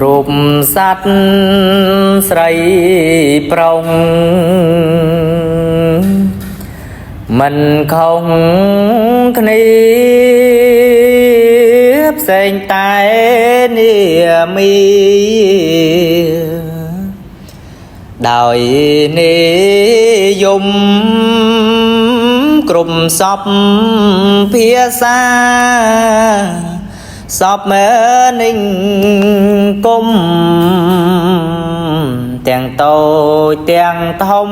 រូបសត្វស្រីប្រុងមិនខុសគ្នាផ្សេងតែនាមីដោយនិយមក្រុមសពភាសាសពមើនិញគុំទាំងតូចទាំងធំ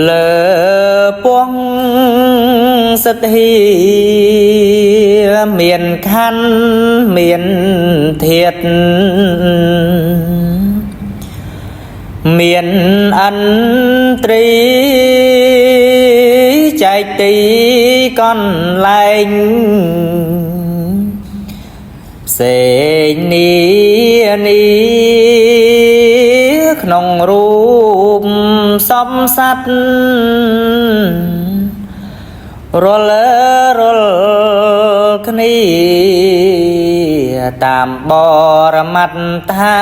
លើពងសិទ្ធិមានខណ្ឌមានធាតុមានអន្ត្រីចែកទីកន្លែងផ្សេងនេះក្នុងរូបសំសត្វរលគ្នាតាមបរមត្តថា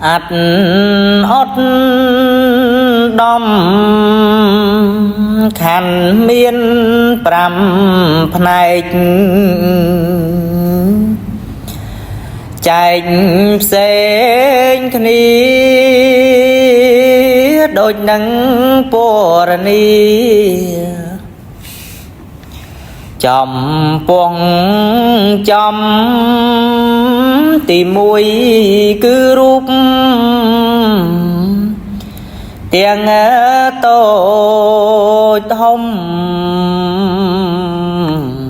អត់អត់ដំខណ្ឌមាន5ផ្នែកចែកផ្សេងគ្នាដូចនឹងពរនីចំពងចំទី1គឺរូបទាំងតូចធំ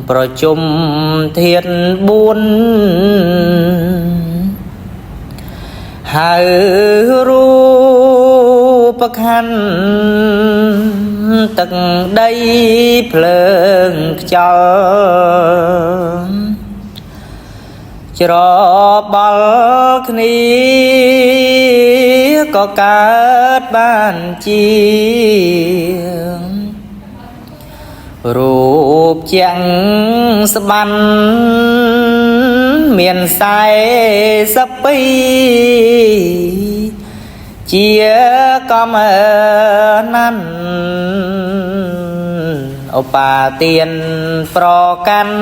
ប្រជុំធាតុ4ហើយរូបខណ្ឌទឹកដីភ្លើងខ្យល់ច្របល់គ្នាក៏កើតបានជារូបជាងស្បាន់មាន42ជាកំណាន់ឧបាទានប្រកាន់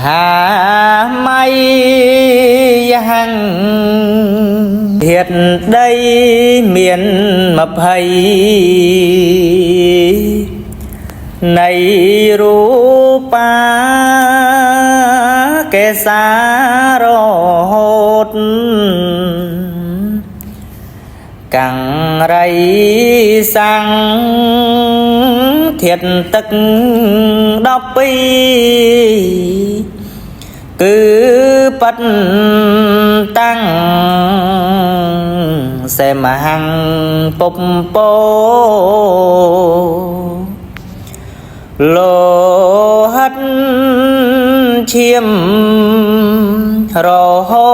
ថាម៉ៃយ៉ាងធាតុដីមាន20នៃរូបាកេសារហូតកាំងរៃសាំងធាតុទឹក12គឺបិទតាំងសេមហੰពុពពោលោហិតឈាមរហូ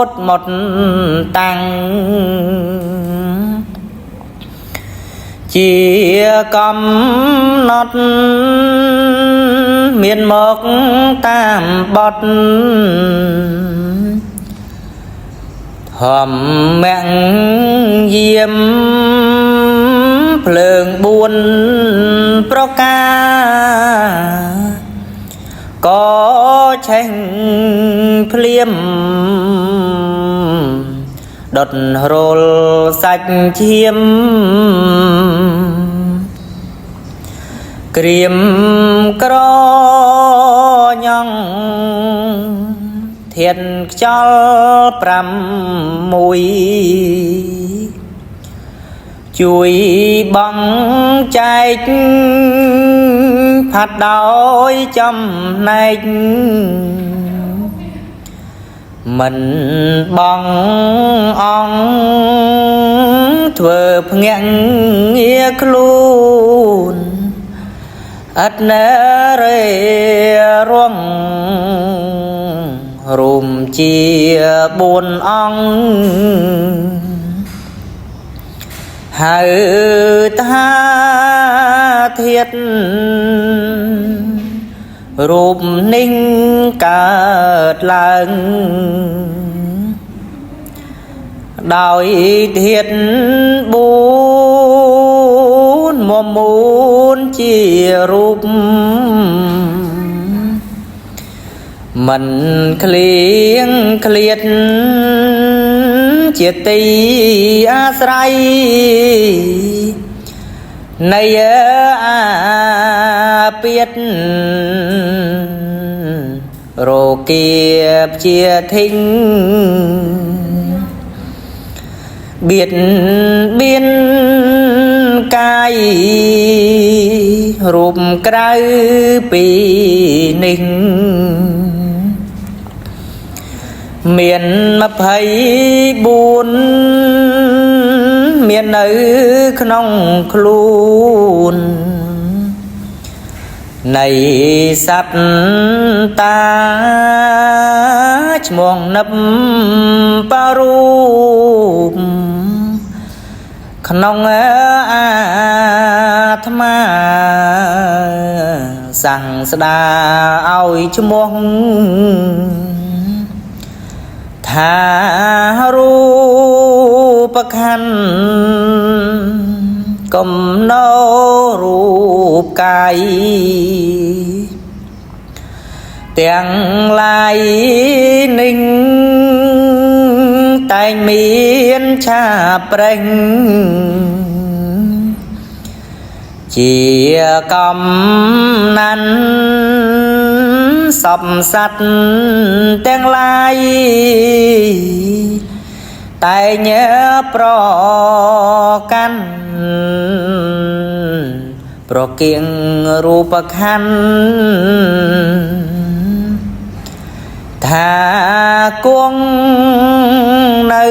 តមកតាំងជាកំណត់មានមកតាមបទហមមាំងយាមភ្លើង4ប្រការក៏ឆេះភ្លៀមដុតរលសាច់ឈាមក្រៀមក្រញ៉ងធានខ្យល់6ជួយបងចែកផាត់ដោយចំណែកមិនបងអង្គធ្វើភ្ងាក់ងារខ្លួនអត់ណរេរងរូមជា4អង្គហៅថា ធាតុរូបนิ่งកើតឡើងដោយធាតុ4មមូនជារូបមិនក្លៀងក្លៀតជាទីអាស្រ័យនៃអាពាតរោគាជាធិញបៀតបៀនកាយរូបក្រៅពីនេះមាន24មាននៅក្នុងខ្លួននៃសត្វតាឈ្មោះនឹបបរូបក្នុងអាត្មាសង្ស្ដាឲ្យឈ្មោះថារូបខណ្ឌកំណោរូបកាយទាំងឡាយនឹងតែងមានឆាប្រេងជាកំណាន់សពសត្វទាំងឡាយតែញប្រកាន់ប្រគៀងរូបខណ្ឌថាគង់នៅ